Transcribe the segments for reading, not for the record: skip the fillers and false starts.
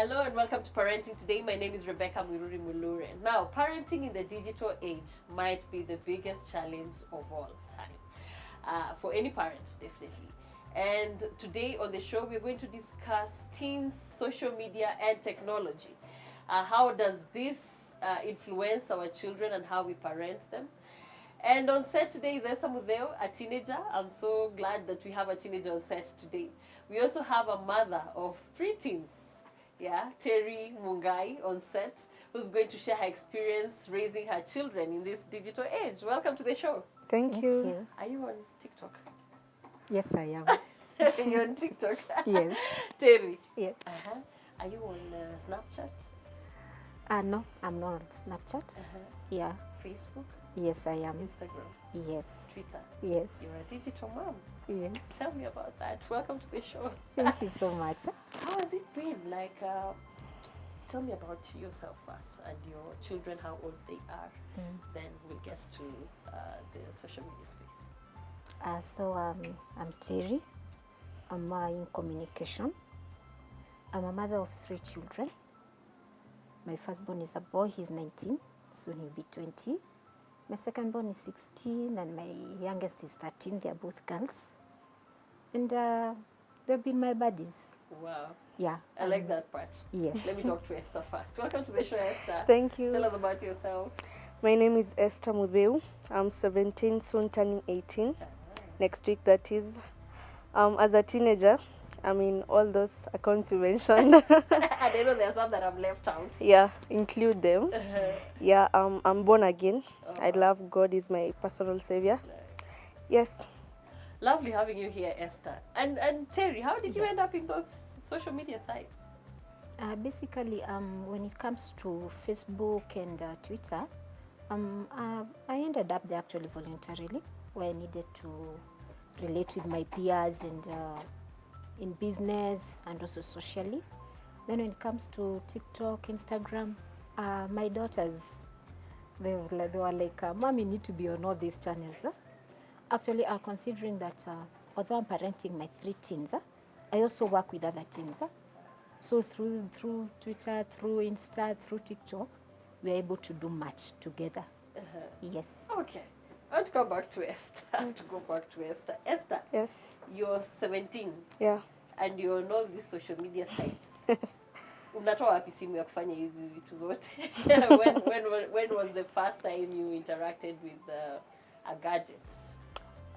Hello and welcome to Parenting Today. My name is Rebecca Mwiruri Mulure. Now, parenting in the digital age might be the biggest challenge of all time. For any parent, definitely. And today on the show, we're going to discuss teens, social media, and technology. How does this influence our children and how we parent them? And on set today is Esther, a teenager. I'm so glad that we have a teenager on set today. We also have a mother of 3 teens. Yeah, Terry Mungai on set, who's going to share her experience raising her children in this digital age. Welcome to the show. Thank you. Are you on TikTok? Yes, I am. You're on TikTok? Yes. Terry? Yes. Are you on Snapchat? No, I'm not on Snapchat. Yeah. Facebook? Yes, I am. Instagram? Yes. Twitter? Yes. You're a digital mom. Yes. Tell me about that. Welcome to the show. Thank you so much. How has it been? Tell me about yourself first and your children, how old they are. Then we'll get to the social media space. So I'm Terry. I'm in communication. I'm a mother of 3 children. My firstborn is a boy, he's 19, soon he'll be 20. My secondborn is 16 and my youngest is 13. They're both girls. And they've been my buddies. Wow. Yeah. I like that part. Yes. Let me talk to Esther first. Welcome to the show, Esther. Thank you. Tell us about yourself. My name is Esther Mudeu. I'm 17, soon turning 18. Next week, that is. As a teenager, I mean, all those accounts you mentioned. And I know there are some that I've left out. Yeah, include them. Yeah, I'm born again. I love God is my personal savior. Yes. Lovely having you here, Esther. And Terry, how did you end up in those social media sites? Basically, when it comes to Facebook and Twitter, I ended up there actually voluntarily, where I needed to relate with my peers and in business and also socially. Then when it comes to TikTok, Instagram, my daughters, they were like, Mom, you need to be on all these channels. Actually, considering that although I'm parenting my 3 teens, I also work with other teens. So through Twitter, through Insta, through TikTok, we're able to do much together. Yes. Okay. I want to come back to Esther. Esther. Esther. Yes. You're 17. Yeah. And you're on all these social media sites. Unatoa wapi simu ya kufanya hizi vitu zote? when was the first time you interacted with a gadget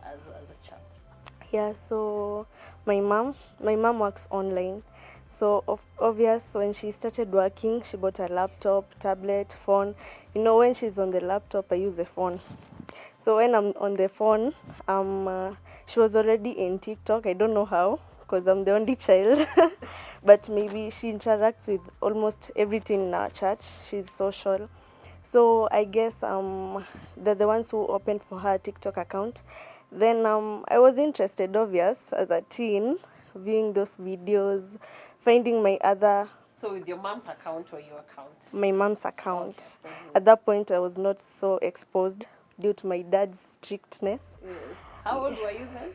as a child? Yeah, so my mom works online. So obvious, when she started working, she bought a laptop, tablet, phone. You know, when she's on the laptop, I use the phone. So when I'm on the phone, she was already in TikTok. I don't know how, because I'm the only child. But maybe she interacts with almost everything in our church. She's social. So I guess they're the ones who opened for her TikTok account. Then I was interested, obvious, as a teen, viewing those videos, finding my other... So with your mom's account or your account? My mom's account. Okay. At that point, I was not so exposed due to my dad's strictness. Yes. How old were you then?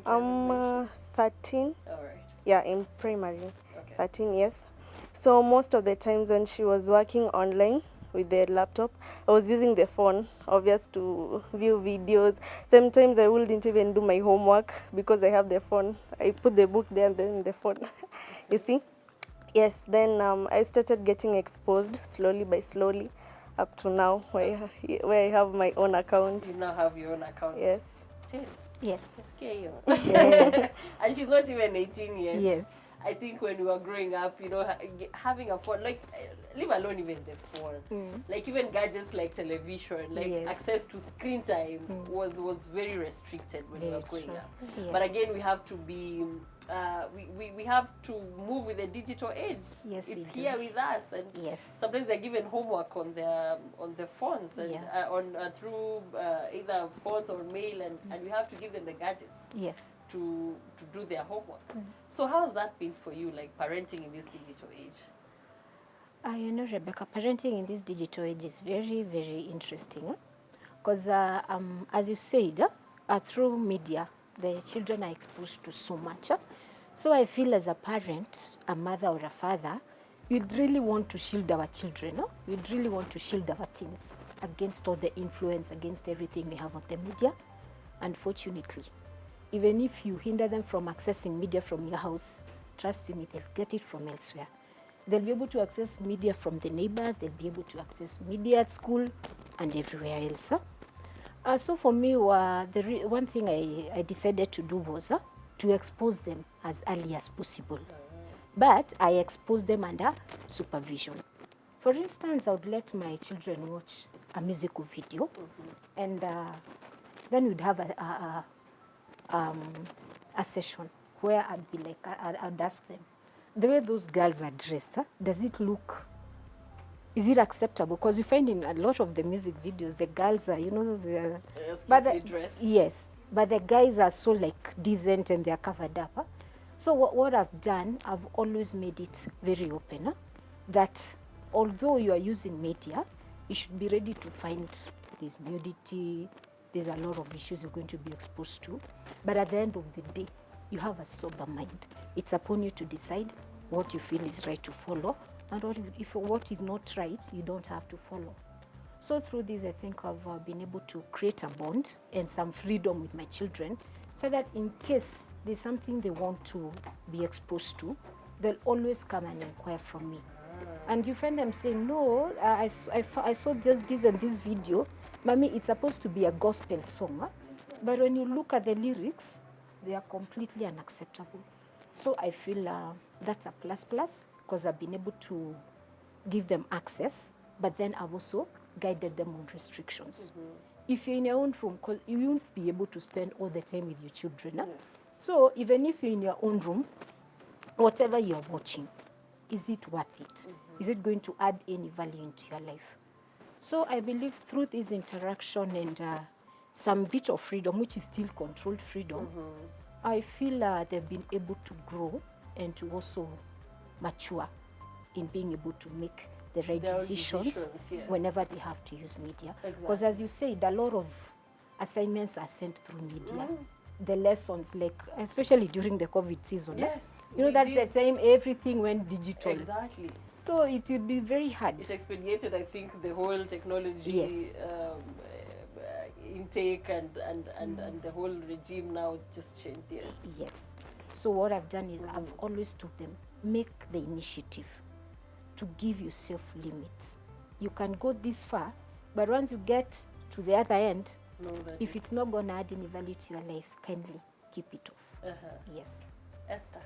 I think 13. All right. Yeah, in primary. Okay. 13 years. So most of the times when she was working online with the laptop, I was using the phone, obvious, to view videos. Sometimes I wouldn't even do my homework because I have the phone. I put the book there and then the phone. You see? Yes, then I started getting exposed slowly by slowly up to now where I have my own account. You now have your own account. Yes. Yes. Scare you. Yeah. And she's not even 18 yet. Yes. I think when we were growing up, you know, having a phone, like, leave alone even the phone, like even gadgets like television, like Yes. access to screen time was very restricted when we were growing up. Yes. But again, we have to be, we have to move with the digital age. Yes, we it's do. here with us, and Yes. sometimes they're given homework on their phones and Yeah. through either phones or mail, and we have to give them the gadgets Yes. to do their homework. So how has that been for you, like parenting in this digital age? You know, Rebecca, parenting in this digital age is very, very interesting. Because as you said, through media, the children are exposed to so much. So I feel as a parent, a mother or a father, we'd really want to shield our children, no? We'd really want to shield our teens against all the influence, against everything we have on the media. Unfortunately, even if you hinder them from accessing media from your house, trust me, they'll get it from elsewhere. They'll be able to access media from the neighbors, they'll be able to access media at school and everywhere else. So for me, one thing I decided to do was to expose them as early as possible. But I expose them under supervision. For instance, I would let my children watch a musical video, and then we'd have a session where I'd be like, I'd ask them, the way those girls are dressed, does it look, is it acceptable? Because you find in a lot of the music videos, the girls are, they're dressed. Yes, but the guys are so like decent and they're covered up. So what I've done, I've always made it very open, that although you are using media, you should be ready to find there's nudity, there's a lot of issues you're going to be exposed to. But at the end of the day, you have a sober mind. It's upon you to decide what you feel is right to follow, and what is not right, you don't have to follow. So through this, I think I've been able to create a bond and some freedom with my children, so that in case there's something they want to be exposed to, they'll always come and inquire from me. And you find them saying, no, I saw this and this video. Mommy, it's supposed to be a gospel song. But when you look at the lyrics, they are completely unacceptable. So I feel that's a plus, because I've been able to give them access, but then I've also guided them on restrictions. If you're in your own room, you won't be able to spend all the time with your children. Yes. So even if you're in your own room, whatever you're watching, is it worth it? Is it going to add any value into your life? So I believe through this interaction and some bit of freedom, which is still controlled freedom, I feel they've been able to grow and to also mature in being able to make the right decisions yes. whenever they have to use media. Exactly. Because as you said, a lot of assignments are sent through media. The lessons, like especially during the COVID season, Yes. that's the time everything went digital. Exactly. So it would be very hard. It expedited, I think, the whole technology Yes. intake and the whole regime now just changed. Yes. Yes. So what I've done is I've always told them, make the initiative to give yourself limits. You can go this far, but once you get to the other end, if it's not going to add any value to your life, kindly keep it off. Yes. Esther,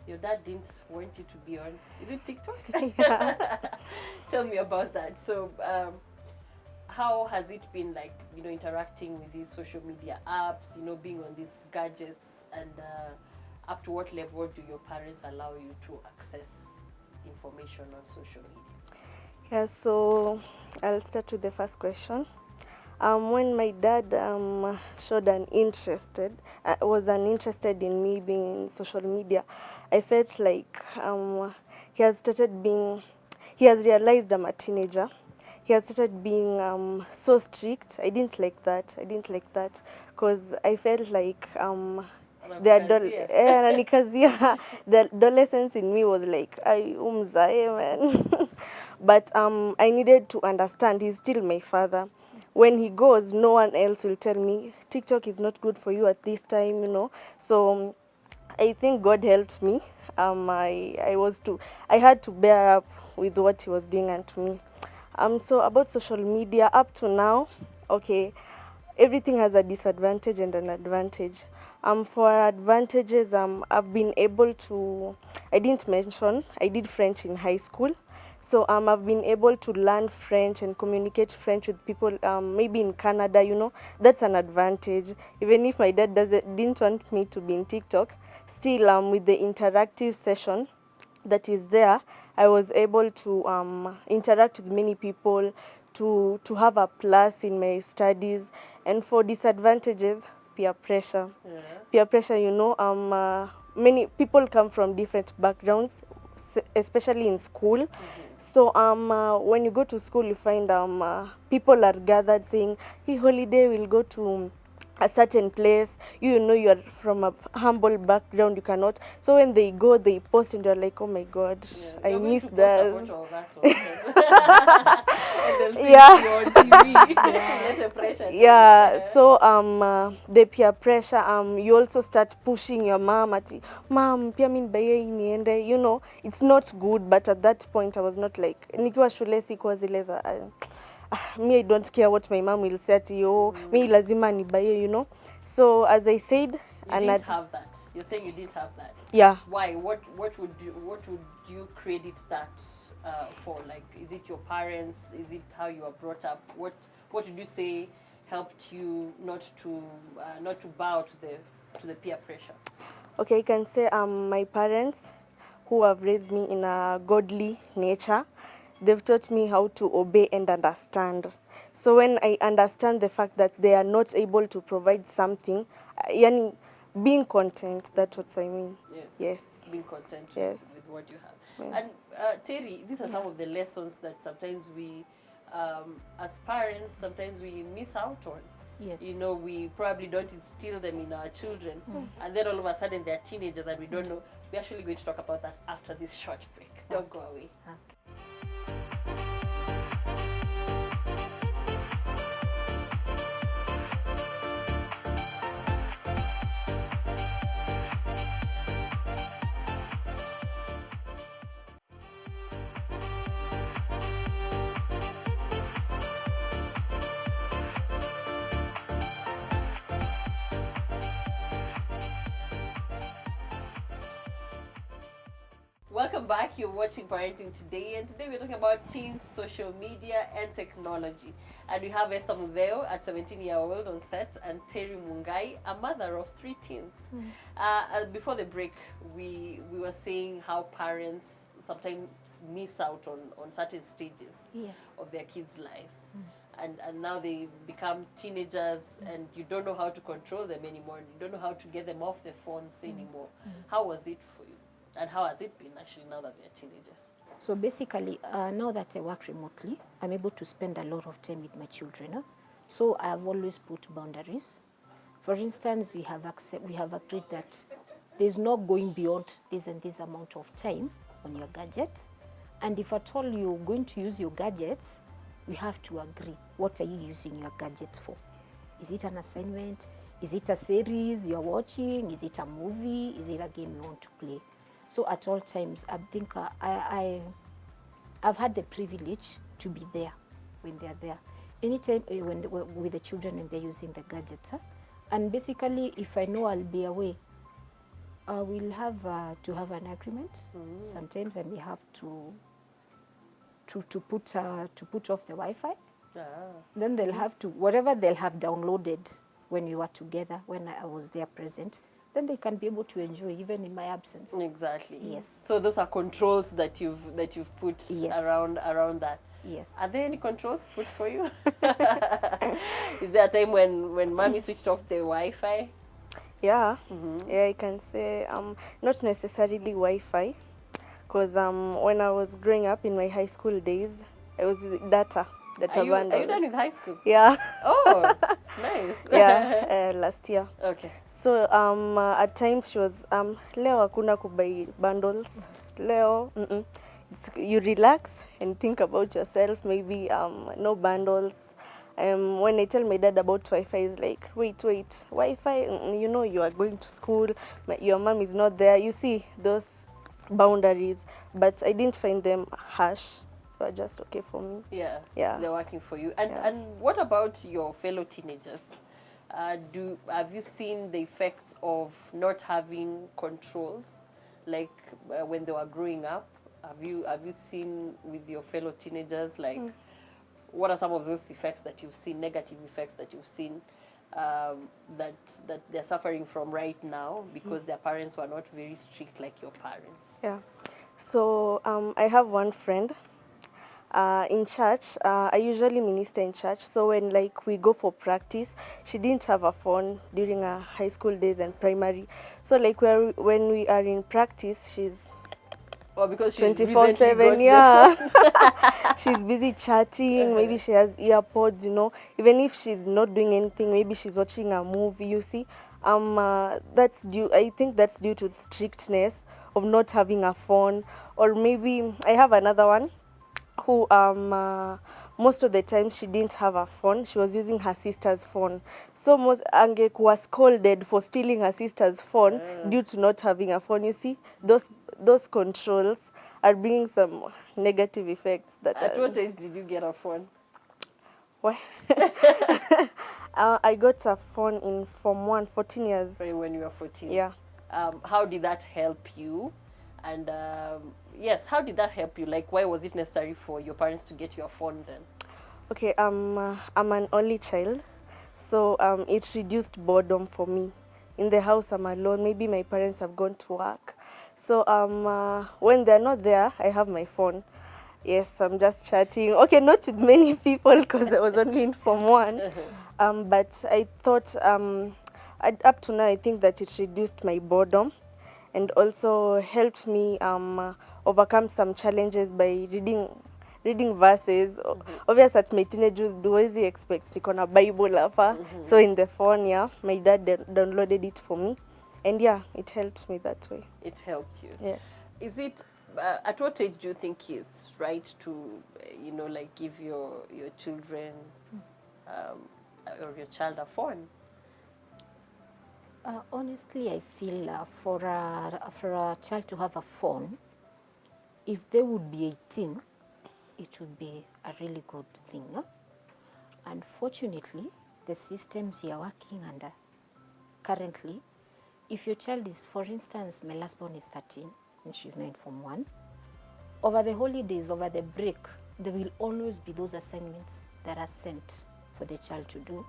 your dad didn't want you to be on, is it TikTok? Yeah. Tell me about that. So how has it been like, interacting with these social media apps, being on these gadgets, and up to what level do your parents allow you to access information on social media? Yeah, so I'll start with the first question. When my dad showed was uninterested in me being in social media, I felt like he has realized I'm a teenager. He has started being so strict. I didn't like that because I felt like the adolescence in me was like, man. But I needed to understand he's still my father. When he goes, no one else will tell me TikTok is not good for you at this time, So I think God helped me. I had to bear up with what he was doing unto me. So about social media, up to now, okay, everything has a disadvantage and an advantage. For advantages, I've been able to, I didn't mention, I did French in high school. So I've been able to learn French and communicate French with people maybe in Canada, That's an advantage. Even if my dad didn't want me to be in TikTok, still with the interactive session that is there, I was able to interact with many people, to have a plus in my studies. And for disadvantages, peer pressure. Yeah. Peer pressure, many people come from different backgrounds, especially in school. So when you go to school, you find people are gathered saying, hey, holiday, we'll go to a certain place, you know you're from a humble background, you cannot. So when they go, they post and you're like, oh my god, Yeah. I You're going miss to post a that. photo of us also. And they'll see Yeah. you on TV. Get a pressure. Yeah, so the peer pressure, you also start pushing your mom at, mom pia mimi nibaie hii niende, you know, it's not good. But at that point I was not like, nikiwa shule sikuwa zile za me I don't care what my mom will say ati me lazima nibaie, you know. So as I said, You didn't have that. You're saying you didn't have that. yeah. Why? What would you credit that for? Like, is it your parents? Is it how you were brought up? What would you say helped you not to bow to the peer pressure? Okay, I can say my parents, who have raised me in a godly nature, they've taught me how to obey and understand. So when I understand the fact that they are not able to provide something, yani being content, that's what I mean. Yes. Yes. Being content Yes. with what you have. Yes. And Terry, these are some of the lessons that sometimes we, as parents, sometimes we miss out on. Yes. You know, we probably don't instill them in our children, and then all of a sudden they're teenagers and we don't know. We're actually going to talk about that after this short break. Don't go away. Okay. Welcome back. You're watching Parenting Today, and today we're talking about teens, social media, and technology. And we have Esther Mudeo, a 17-year-old on set, and Terry Mungai, a mother of 3 teens. Before the break, we were saying how parents sometimes miss out on certain stages Yes. of their kids' lives. And now they become teenagers, and you don't know how to control them anymore, and you don't know how to get them off the phones anymore. How was it for you? And how has it been actually now that they're teenagers? So basically, now that I work remotely, I'm able to spend a lot of time with my children. Huh? So I have always put boundaries. For instance, we have agreed that there's no going beyond this and this amount of time on your gadget. And if at all you're going to use your gadgets, we have to agree. What are you using your gadgets for? Is it an assignment? Is it a series you're watching? Is it a movie? Is it a game you want to play? So at all times, I think I've had the privilege to be there when they're there. Anytime with the children and they're using the gadgets. And basically, if I know I'll be away, we'll have to have an agreement. Sometimes I may have to put off the Wi-Fi. Then they'll have to, whatever they'll have downloaded when we were together, when I was there present, then they can be able to enjoy even in my absence. Exactly. Yes. So those are controls that you've put Yes. around that. Yes. Are there any controls put for you? Is there a time when mommy switched off the Wi-Fi? Yeah. Yeah, I can say not necessarily Wi-Fi, because when I was growing up in my high school days, it was data Are you bundle. done with high school? Yeah. Oh, nice. Yeah, last year. Okay. So at times she was leo hakuna kubuy bundles. Leo you relax and think about yourself. Maybe no bundles. When I tell my dad about Wi-Fi, he's like, wait, Wi-Fi, you know you are going to school, your mom is not there. You see those boundaries, but I didn't find them harsh. They were just okay for me. Yeah. Yeah. They're working for you. And Yeah. and what about your fellow teenagers? Have you seen the effects of not having controls, like when they were growing up? Have you seen with your fellow teenagers, like what are some of those effects that you've seen, negative effects that you've seen, that they're suffering from right now because their parents were not very strict like your parents? Yeah. So I have one friend in church. I usually minister in church. So when like we go for practice, she didn't have a phone during her high school days and primary. So like when we are in practice, she's Or because she's recently 24/7, got the yeah. phone. She's busy chatting, maybe she has earpods, you know. Even if she's not doing anything, maybe she's watching a movie, you see. I think that's due to strictness of not having a phone. Or maybe I have another one who most of the time she didn't have a phone. She was using her sister's phone. So most angekuwa scolded for stealing her sister's phone due to not having a phone. You see, those controls are bringing some negative effects. That At what age did you get a phone? Why? I got a phone in Form 1, 14 years. When you were 14. Yeah. How did that help you? And yes, how did that help you? Like, why was it necessary for your parents to get you a phone then? Okay, I'm an only child, so it reduced boredom for me. In the house, I'm alone. Maybe my parents have gone to work. So when they're not there, I have my phone. Yes, I'm just chatting. Okay, not with many people because I was only in Form 1. But I thought, up to now, I think that it reduced my boredom and also helped me overcome some challenges by reading verses. Obviously, at my teenage years, huwezi expect niko na Bible hapa. So in the phone, yeah, my dad downloaded it for me. And yeah, it helped me that way. It helped you. Yes. Is it, at what age do you think it's right to, like give your children or your child a phone? Honestly, I feel for a child to have a phone, if they would be 18, it would be a really good thing. Unfortunately, the systems you are working under currently, if your child is, for instance, my last born is 13 and she's now in Form 1, over the holidays, over the break, there will always be those assignments that are sent for the child to do.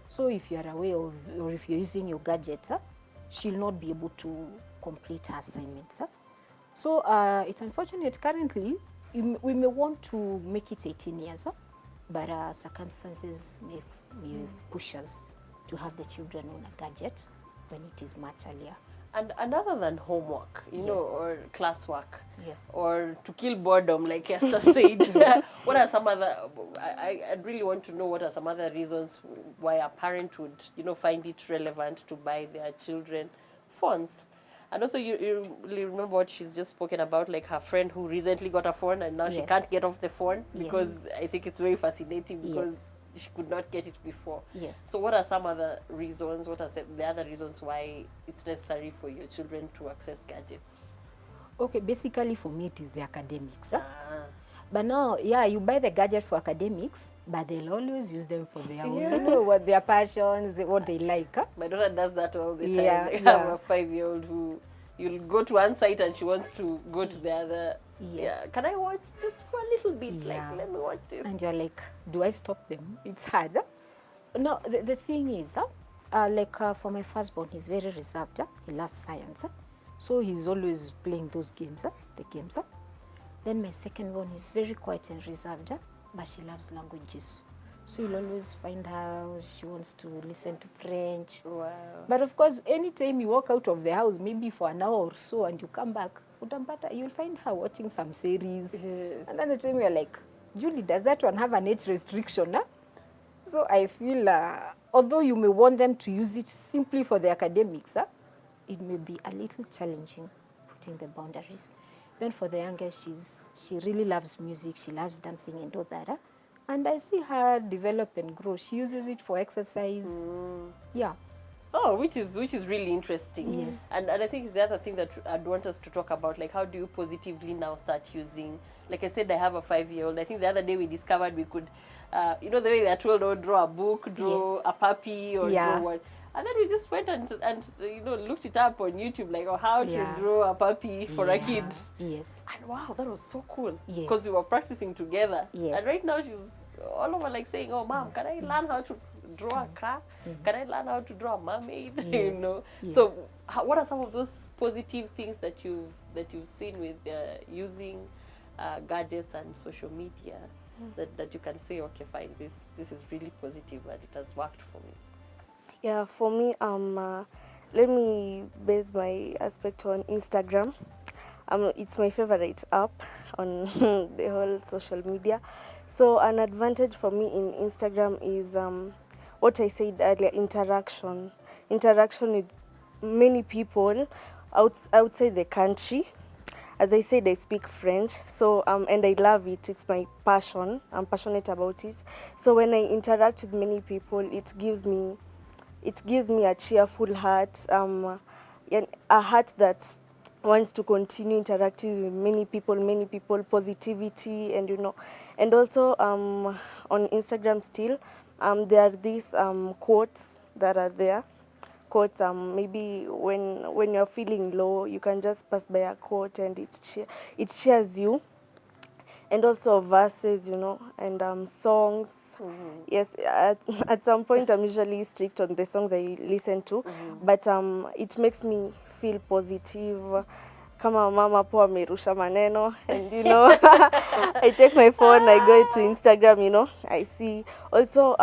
So if you are aware of, or if you're using your gadget, she'll not be able to complete her assignments. So it's unfortunate currently, we may want to make it 18 years, but circumstances may push us to have the children on a gadget when it is much earlier. And other than homework, Yes. or classwork, Yes. or to kill boredom, like Esther said, what are some other, I'd really want to know what are some other reasons why a parent would, find it relevant to buy their children phones. And also, you really remember what she's just spoken about, like her friend who recently got a phone and now she Yes. can't get off the phone Yes. because I think it's very fascinating because Yes. she could not get it before. Yes. So what are some other reasons, what are the other reasons why it's necessary for your children to access gadgets? Okay, basically for me it is the academics. Ah. But now, yeah, you buy the gadget for academics, but they'll always use them for their own, Yeah. what their passions, what they like. My daughter does that all the time. Yeah, I have yeah. a 5-year-old who you'll go to one site and she wants to go to the other. Yes. Yeah, can I watch just for a little bit? Yeah. Like, let me watch this. And you're like, do I stop them? It's hard. No, the thing is, for my firstborn, he's very reserved. He loves science. So he's always playing those games, the games. Then my second-born is very quiet and reserved, but she loves languages. So you'll always find her, she wants to listen to French. Wow. But of course, anytime you walk out of the house, maybe for an hour or so, and you come back, you'll find her watching some series. Yes. And then the time you're like, Julie, does that one have an age restriction? So I feel, although you may want them to use it simply for the academics, it may be a little challenging putting the boundaries. Then for the youngest, she really loves music, she loves dancing and all that. And I see her develop and grow. She uses it for exercise. Yeah. Oh, which is really interesting. Yes. And I think it's the other thing that I'd want us to talk about, like how do you positively now start using, like I said, I have a 5-year-old. I think the other day we discovered we could, the way they're told, oh, draw a book, draw Yes. a puppy, or Yeah. draw what. And then we just went and looked it up on YouTube, like how to Yeah. draw a puppy for a kid. Yes. And wow, that was so cool. Yes. Because we were practicing together. Yes. And right now she's all over like saying, oh, Mom, can I learn how to draw a car? Can I learn how to draw a mermaid? Yes. Yeah. So what are some of those positive things that you've seen with using gadgets and social media that you can say, okay, fine, this is really positive and it has worked for me? Yeah, for me, let me base my aspect on Instagram. It's my favorite app on the whole social media. So an advantage for me in Instagram is what I said earlier, interaction with many people outside the country. As I said, I speak French, so and I love it. It's my passion. I'm passionate about it. So when I interact with many people, it gives me a cheerful heart, and a heart that wants to continue interacting with many people, positivity, and and also on Instagram still, there are these quotes that are there. Quotes, maybe when you're feeling low, you can just pass by a quote and it cheers you, and also verses, and songs. Yes, at some point I'm usually strict on the songs I listen to, but it makes me feel positive. Kama mama po amerusha maneno, and I take my phone, I go to Instagram, I see. Also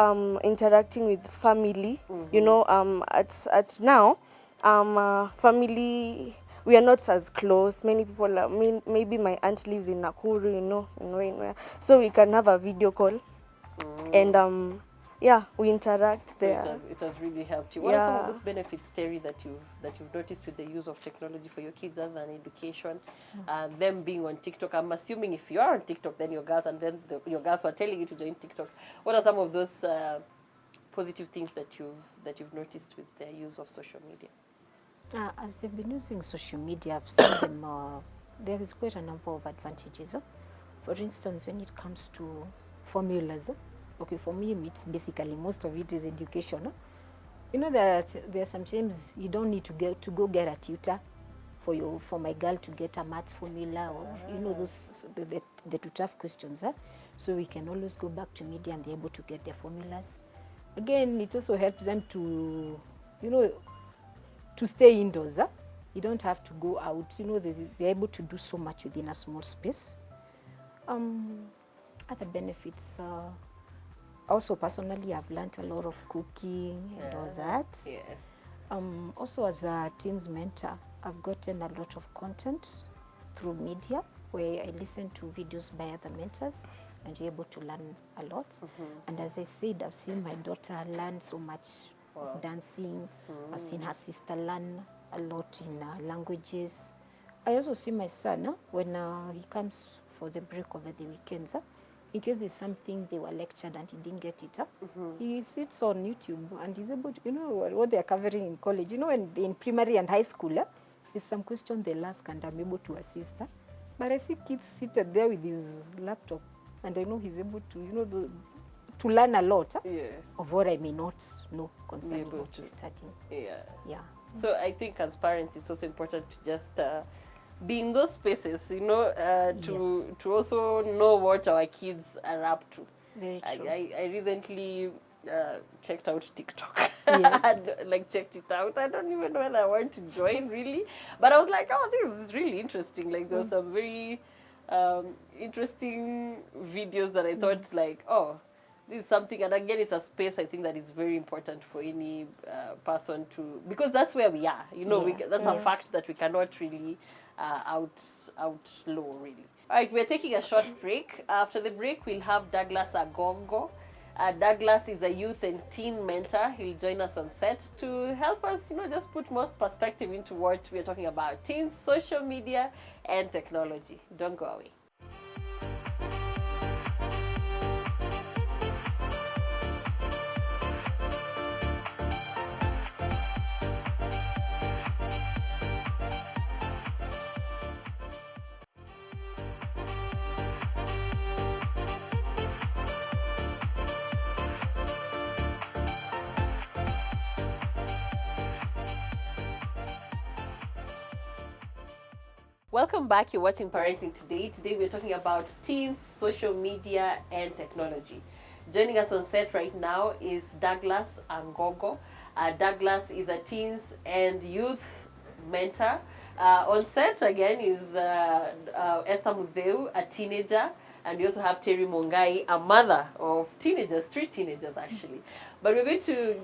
interacting with family, at now, family, we are not as close. Many people maybe my aunt lives in Nakuru, in where, so we can have a video call, and yeah, we interact So there. it has really helped you. What are some of those benefits, Terry, that you've noticed with the use of technology for your kids other than education? Them being on TikTok. I'm assuming if you are on TikTok, then your girls your girls were telling you to join TikTok. What are some of those positive things that you've noticed with their use of social media? As they've been using social media, I've seen them, there is quite a number of advantages. For instance, when it comes to formulas, okay, for me, it's basically, most of it is education. You know that there are sometimes you don't need to go get a tutor for my girl to get a maths formula, or those the too tough questions. So we can always go back to media and they're able to get their formulas. Again, it also helps them to, to stay indoors. You don't have to go out. They're able to do so much within a small space. Other benefits. Also, personally, I've learned a lot of cooking and all that. Yeah. Also, as a teens mentor, I've gotten a lot of content through media where I listen to videos by other mentors and you're able to learn a lot. And as I said, I've seen my daughter learn so much of dancing. I've seen her sister learn a lot in languages. I also see my son when he comes for the break over the weekends. In case there's something they were lectured and he didn't get it, he sits on YouTube and he's able to, what they're covering in college. In primary and high school, there's some question they'll ask and I'm able to assist. But I see kids seated there with his laptop and I know he's able to, to learn a lot of what I may not know concerning what he's studying. Yeah. So I think as parents, it's also important to just be in those spaces, to also know what our kids are up to. Very true. I recently checked out TikTok. Yes. Checked it out. I don't even know whether I want to join really, but I was like, oh, this is really interesting. Like there were some very interesting videos that I thought oh, this is something, and again, it's a space I think that is very important for any person to, because that's where we are. That's a fact that we cannot really outlaw really. All right, we're taking a short break. After the break, we'll have Douglas Agongo. Douglas is a youth and teen mentor. He'll join us on set to help us, just put more perspective into what we're talking about: teens, social media, and technology. Don't go away. Welcome back. You're watching Parenting Today. Today we're talking about teens, social media, and technology. Joining us on set right now is Douglas Angogo. Douglas is a teens and youth mentor. On set again is Esther Mudeu, a teenager, and we also have Terry Mongai, a mother of teenagers, 3 teenagers actually. But we're going to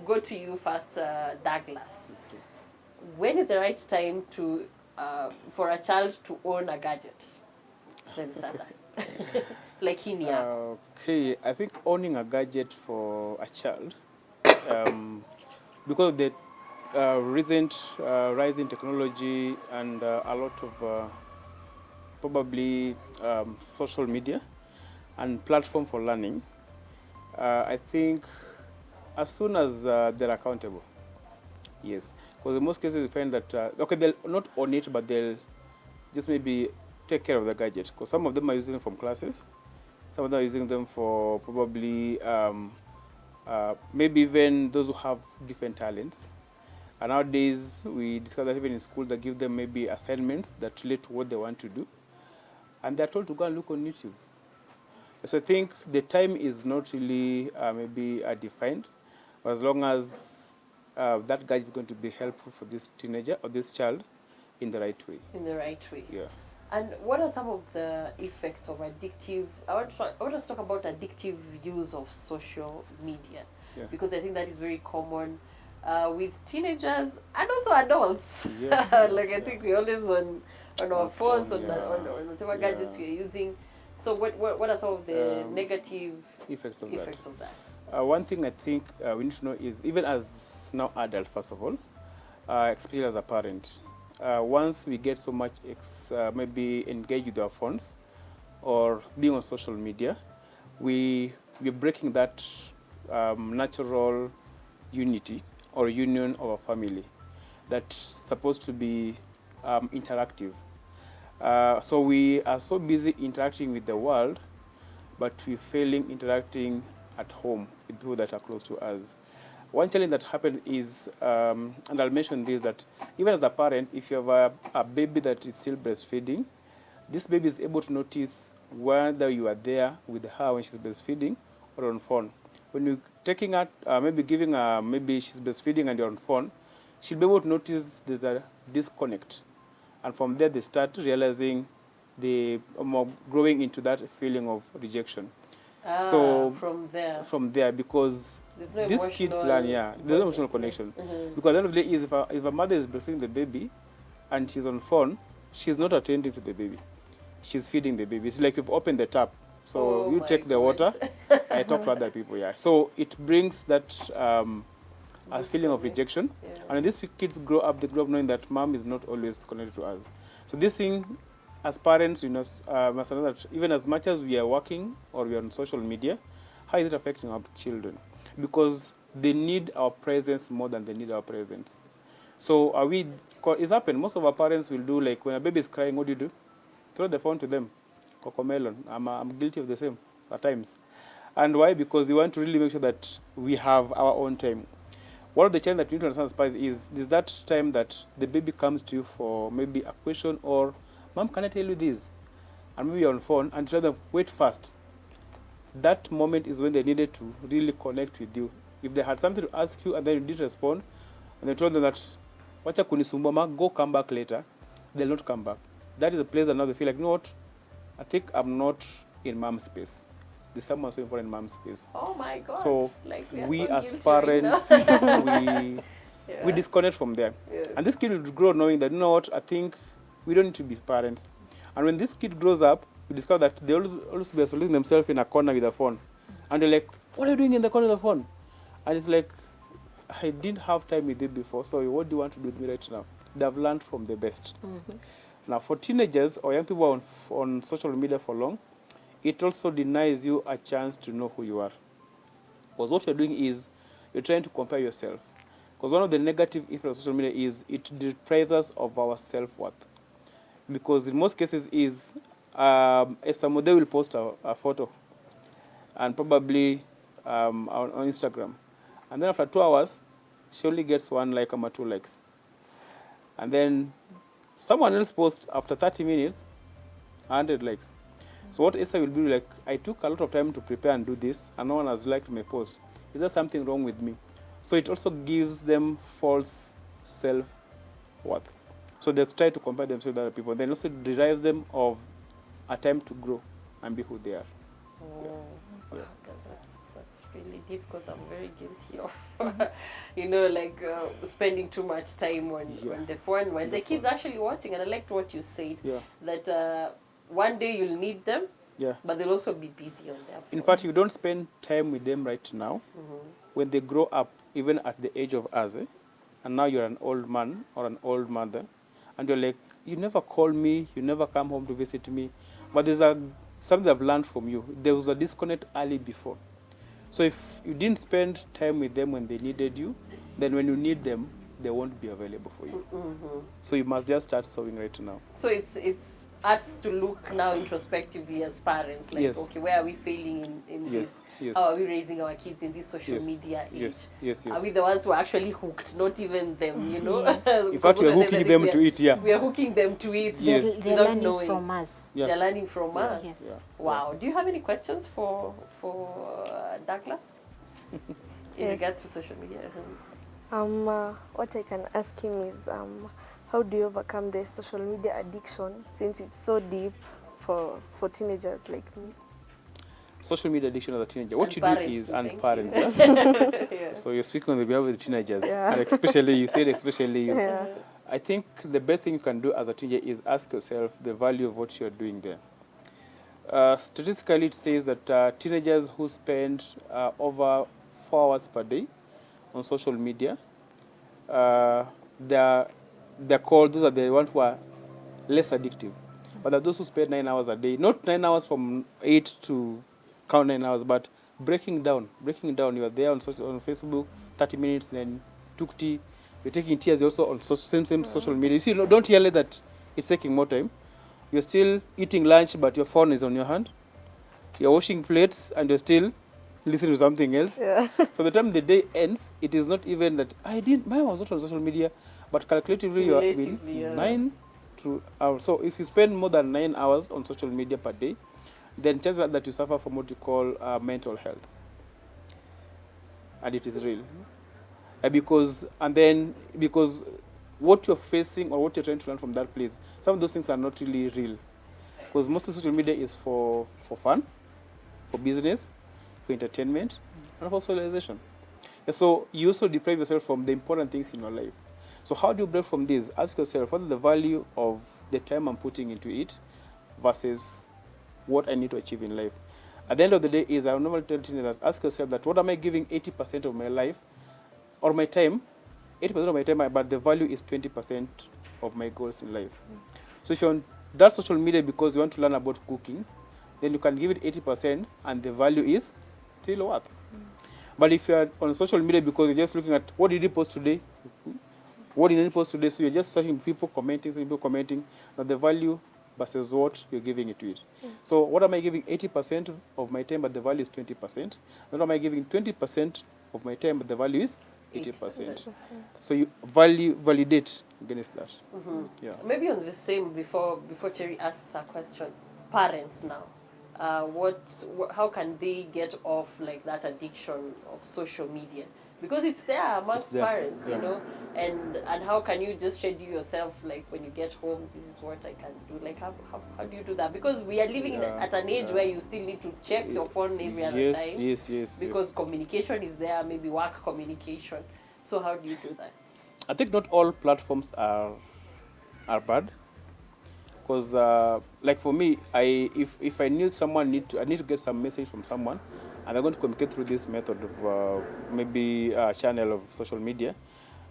go to you first, Douglas. When is the right time to for a child to own a gadget? Let me start that. Like Hinia. Okay, I think owning a gadget for a child, because of the recent rise in technology and a lot of probably social media and platform for learning, I think as soon as they're accountable, yes. Because in most cases we find that, okay, they'll not own it, but they'll just maybe take care of the gadget. Because some of them are using them from classes, some of them are using them for probably maybe even those who have different talents. And nowadays, we discover that even in school, they give them maybe assignments that relate to what they want to do. And they're told to go and look on YouTube. So I think the time is not really maybe defined, as long as that guide is going to be helpful for this teenager or this child in the right way. In the right way. Yeah. And what are some of the effects of addictive? I want to talk about addictive use of social media, Yeah. because I think that is very common with teenagers and also adults. Yeah. Like I think we're always on our phones, on whatever Yeah. gadgets we're using. So what are some of the negative effects of that? One thing I think we need to know is, even as now adults, first of all, especially as a parent, once we get so much maybe engaged with our phones or being on social media, we're breaking that natural unity or union of a family that's supposed to be interactive. So we are so busy interacting with the world, but we're failing interacting at home with people that are close to us. One challenge that happened is, and I'll mention this, that even as a parent, if you have a baby that is still breastfeeding, this baby is able to notice whether you are there with her when she's breastfeeding or on phone. When you're taking her, maybe giving her, maybe she's breastfeeding and you're on phone, she'll be able to notice there's a disconnect. And from there, they start realizing they are growing into that feeling of rejection. So from there, because no these kids learn, there's no emotional connection. Because at the end of the day, is if a mother is breastfeeding the baby and she's on phone, she's not attending to the baby. She's feeding the baby. It's like you've opened the tap. So you take the water, I talk to other people, So it brings that a feeling of rejection. And when these kids grow up, they grow up knowing that mom is not always connected to us. So this thing, as parents, must know that even as much as we are working or we are on social media, how is it affecting our children? Because they need our presence more than they need our presence. So it's happened. Most of our parents will do, like, when a baby is crying, what do? Throw the phone to them. Cocomelon. I'm guilty of the same at times. And why? Because we want to really make sure that we have our own time. One of the challenges that we need to understand as parents is that time that the baby comes to you for maybe a question, or, Mom, can I tell you this? And maybe you're on phone and tell them, wait first. That moment is when they needed to really connect with you. If they had something to ask you and then you didn't respond, and they told them that, wacha kunisumbua, go come back later, they'll not come back. That is the place that now they feel like, you know what? I think I'm not in mom's space. There's someone so important in mom's space. Oh my God. So like we so as parents, we disconnect from there. Yeah. And this kid will grow knowing that, you know what, I think we don't need to be parents. And when this kid grows up, we discover that they always be isolating themselves in a corner with a phone. And they're like, what are you doing in the corner of the phone? And it's like, I didn't have time with you before, so what do you want to do with me right now? They've learned from the best. Now, for teenagers or young people on social media for long, it also denies you a chance to know who you are. Because what you're doing is you're trying to compare yourself. Because one of the negative effects of social media is it deprives us of our self-worth. Because in most cases is Esther will post a photo and probably on Instagram. And then after 2 hours, she only gets 1 like or 2 likes. And then someone else posts after 30 minutes, 100 likes. So what Esther will be like, I took a lot of time to prepare and do this, and no one has liked my post. Is there something wrong with me? So it also gives them false self-worth. So they try to compare themselves with other people. Then also derives them of a time to grow and be who they are. Oh, Yeah. that's really deep because I'm very guilty of, you know, like spending too much time on the phone when the kids actually watching. And I liked what you said, that one day you'll need them, but they'll also be busy on their phones. In fact, you don't spend time with them right now. When they grow up, even at the age of us, and now you're an old man or an old mother, and you're like, you never call me, you never come home to visit me. But there's something I've learned from you. There was a disconnect early before. So if you didn't spend time with them when they needed you, then when you need them, they won't be available for you. So you must just start sewing right now. So it's us to look now introspectively as parents, like, okay, where are we failing in this? How are we raising our kids in this social media age? Are we the ones who are actually hooked, not even them, you know? In fact, we're hooking them to it, We are hooking them to it They're without learning knowing. from us. They're learning from us. Wow. Do you have any questions for Douglas in regards to social media? What I can ask him is, how do you overcome the social media addiction, since it's so deep for teenagers like me? Social media addiction as a teenager. What And you do parents is, too, and thank parents, So you're speaking on the behalf of the teenagers, and especially you said especially you. I think the best thing you can do as a teenager is ask yourself the value of what you're doing there. Statistically, it says that teenagers who spend over 4 hours per day on social media, they're called, those are the ones who are less addictive. But there are those who spend 9 hours a day, not 9 hours from 8 to count 9 hours, but breaking down. You are there on Facebook, 30 minutes, then took tea. You're taking tea as you're also on same social media. You see, don't yell that it's taking more time. You're still eating lunch, but your phone is on your hand. You're washing plates, and you're still listening to something else. By the time the day ends, it is not even that mine was not on social media, but calculatively you are been 9 to hours. So if you spend more than 9 hours on social media per day, then chances are that you suffer from what you call mental health, and it is real. Because what you're facing or what you're trying to learn from that place, some of those things are not really real. Because most of social media is for fun, for business, for entertainment, and for socialization. And so you also deprive yourself from the important things in your life. So how do you break from this? Ask yourself, what is the value of the time I'm putting into it versus what I need to achieve in life? At the end of the day, I normally tell you that ask yourself that what am I giving 80% of my life or my time, 80% of my time, but the value is 20% of my goals in life. So if you're on that social media because you want to learn about cooking, then you can give it 80% and the value is still worth. But if you're on social media because you're just looking at what did you post today, what did you post today, so you're just searching people commenting, now the value versus what you're giving it to it. So what am I giving 80% of my time, but the value is 20%? What am I giving 20% of my time, but the value is 80%? So you validate against that. Maybe on the same, before Cherry asks her question, parents now, how can they get off like that addiction of social media? Because it's there amongst parents, you know, and how can you just schedule yourself, like when you get home, this is what I can do, like how do you do that? Because we are living at an age where you still need to check your phone every other time. Because communication is there, maybe work communication. So how do you do that? I think not all platforms are bad. Because like for me, if I knew I need to get some message from someone, and I'm going to communicate through this method of maybe a channel of social media,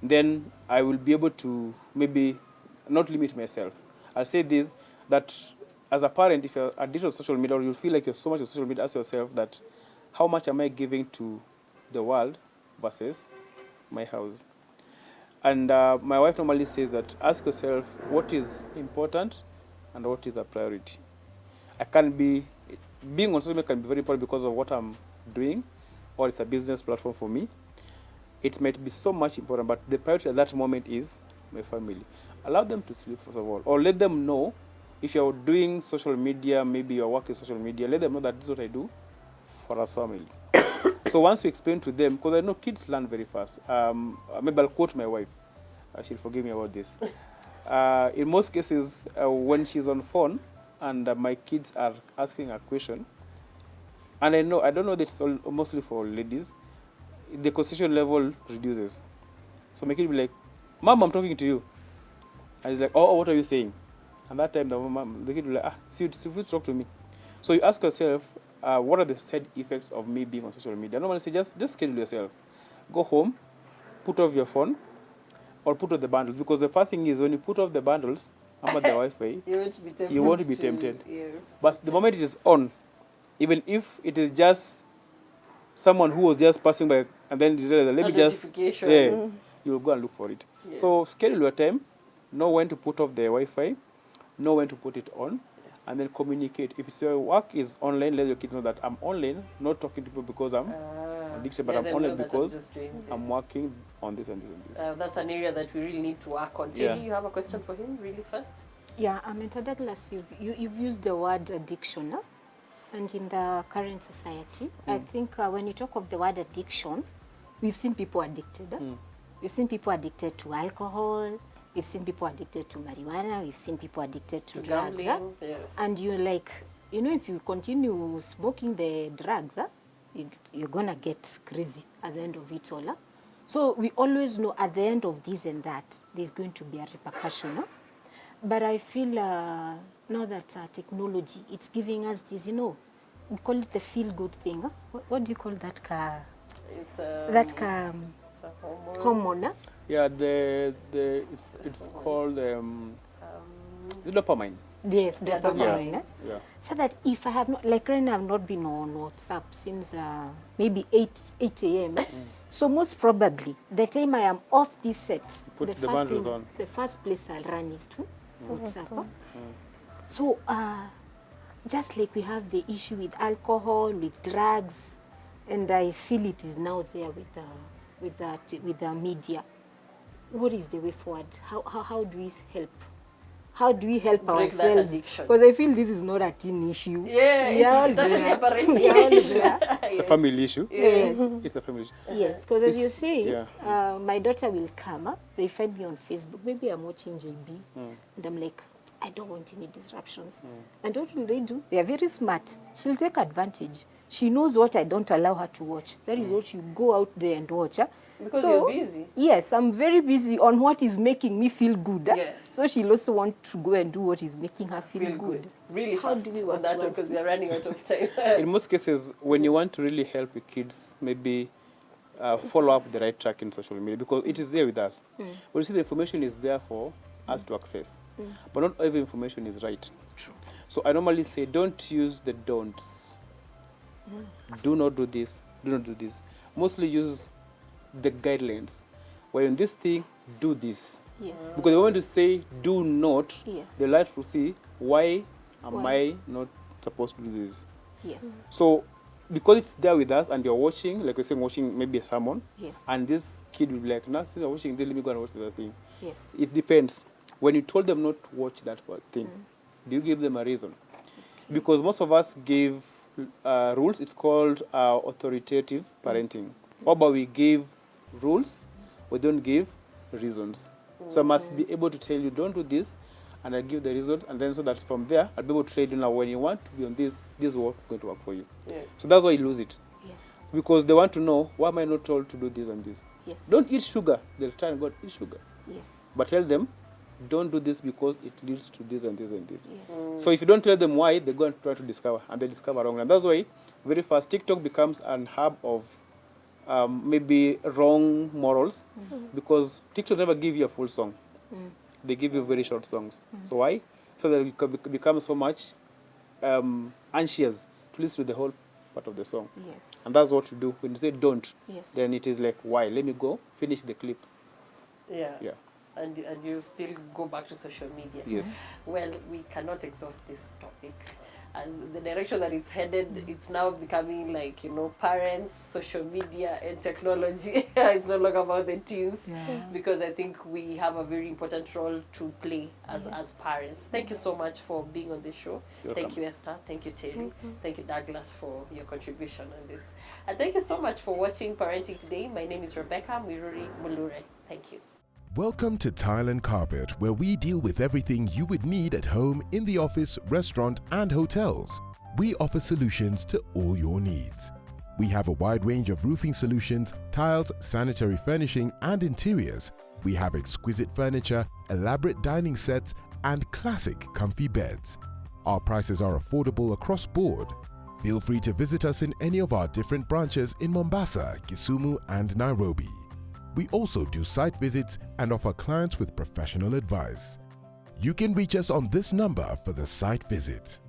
then I will be able to maybe not limit myself. I'll say this, that as a parent, if you're addicted to social media, or you feel like you're so much on social media, ask yourself that how much am I giving to the world versus my house? And my wife normally says that ask yourself what is important and what is a priority. Being on social media can be very important because of what I'm doing, or it's a business platform for me. It might be so much important, but the priority at that moment is my family. Allow them to sleep, first of all, or let them know if you're doing social media, maybe you're working social media, let them know that this is what I do for our family. So once you explain to them, because I know kids learn very fast. Maybe I'll quote my wife. She'll forgive me about this. In most cases, when she's on phone and my kids are asking a question, And I don't know that it's all, mostly for ladies. The concentration level reduces. So my kid will be like, Mom, I'm talking to you. And he's like, oh, what are you saying? And that time the kid will be like, see you talk to me. So you ask yourself, what are the side effects of me being on social media? Normally say just schedule yourself. Go home, put off your phone, or put off the bundles. Because the first thing is when you put off the bundles, I'm at the Wi-Fi, you won't be tempted. Yes. But the moment it is on, even if it is just someone who was just passing by and then you realize, let me just, you'll go and look for it. Yeah. So schedule your time, know when to put off the Wi-Fi, know when to put it on, and then communicate. If your work is online, let your kids know that I'm online, not talking to people because I'm addicted, but I'm online because I'm working on this and this and this. That's an area that we really need to work on. Yeah. Tilly, you have a question for him really fast? Yeah, Mentor Douglas, you've used the word addiction, huh? And in the current society, I think when you talk of the word addiction, we've seen people addicted. Huh? We've seen people addicted to alcohol, we've seen people addicted to marijuana, we've seen people addicted to drugs. Huh? Yes. And you're like, if you continue smoking the drugs, you're going to get crazy at the end of it all. Huh? So we always know at the end of this and that, there's going to be a repercussion. Huh? But I feel now that technology, it's giving us this, we call it the feel-good thing. Huh? What do you call that car? It's That car, it's a hormone. Huh? Yeah, it's called the dopamine. Yes, dopamine. Huh? Yeah. So that if I have not, like right now, I've not been on WhatsApp since maybe 8 a.m. So most probably, the time I am off this set, Put the bundles on. The first place I'll run is to WhatsApp. Huh? So just like we have the issue with alcohol, with drugs, and I feel it is now there with the media. What is the way forward? How do we help? How do we help Break that ourselves? addiction. Because I feel this is not a teen issue. Yeah, it's actually a parenting issue. It's a family issue. Yes. It's a family issue. Yes, because as you It's- say, yeah. my daughter will come up. They find me on Facebook. Maybe I'm watching JB, and I'm like, I don't want any disruptions. And what will they do? They are very smart. She'll take advantage. She knows what I don't allow her to watch. That is what you go out there and watch. Huh? Because you're busy. Yes, I'm very busy on what is making me feel good. Huh? Yes. So she'll also want to go and do what is making her feel good. Really How fast do we on work that one towards because we are this? running out of time. In most cases, when you want to really help your kids, maybe follow up the right track in social media because it is there with us. But you see, the information is there for us to access. But not every information is right. True. So I normally say, don't use the don'ts. Do not do this. Do not do this. Mostly use the guidelines. Where in this thing, do this. Yes. Because the moment you say do not, Yes. they like to see why am Why? I not supposed to do this. Yes. So because it's there with us and you're watching, like we're saying, watching maybe a sermon, Yes. and this kid will be like, no, since you're watching this, let me go and watch the other thing. Yes. It depends. When you told them not to watch that thing, do you give them a reason? Because most of us give rules. It's called authoritative parenting. Or about we give rules, we don't give reasons. So I must be able to tell you, don't do this, and I give the reasons, and then so that from there, I'll be able to tell you now when you want to be on this is what is going to work for you. Yeah. So that's why you lose it. Yes. Because they want to know, why am I not told to do this and this? Yes. Don't eat sugar. They'll try and go eat sugar. Yes. But tell them, don't do this because it leads to this and this and this. Yes. So if you don't tell them why, they go and try to discover, and they discover wrong. And that's why, very fast, TikTok becomes an hub of maybe wrong morals, because TikTok never give you a full song. They give you very short songs. So why? So that you can become so much anxious to listen to the whole part of the song. Yes. And that's what you do. When you say don't, Yes. then it is like, why? Let me go, finish the clip. Yeah. Yeah. And you still go back to social media. Yes. Well, we cannot exhaust this topic. And the direction that it's headed, it's now becoming like, parents, social media, and technology. It's no longer about the teens. Because I think we have a very important role to play as parents. Thank you so much for being on this show. You're Thank welcome. you, Esther. Thank you, Terry. Thank you, Douglas, for your contribution on this. And thank you so much for watching Parenting Today. My name is Rebecca Miruri Mulure. Thank you. Welcome to Tile and Carpet, where we deal with everything you would need at home, in the office, restaurant, and hotels. we offer solutions to all your needs. We have a wide range of roofing solutions, tiles, sanitary furnishing and interiors. We have exquisite furniture, elaborate dining sets and classic comfy beds. Our prices are affordable across board. Feel free to visit us in any of our different branches in Mombasa, Kisumu and Nairobi. We also do site visits and offer clients with professional advice. You can reach us on this number for the site visit.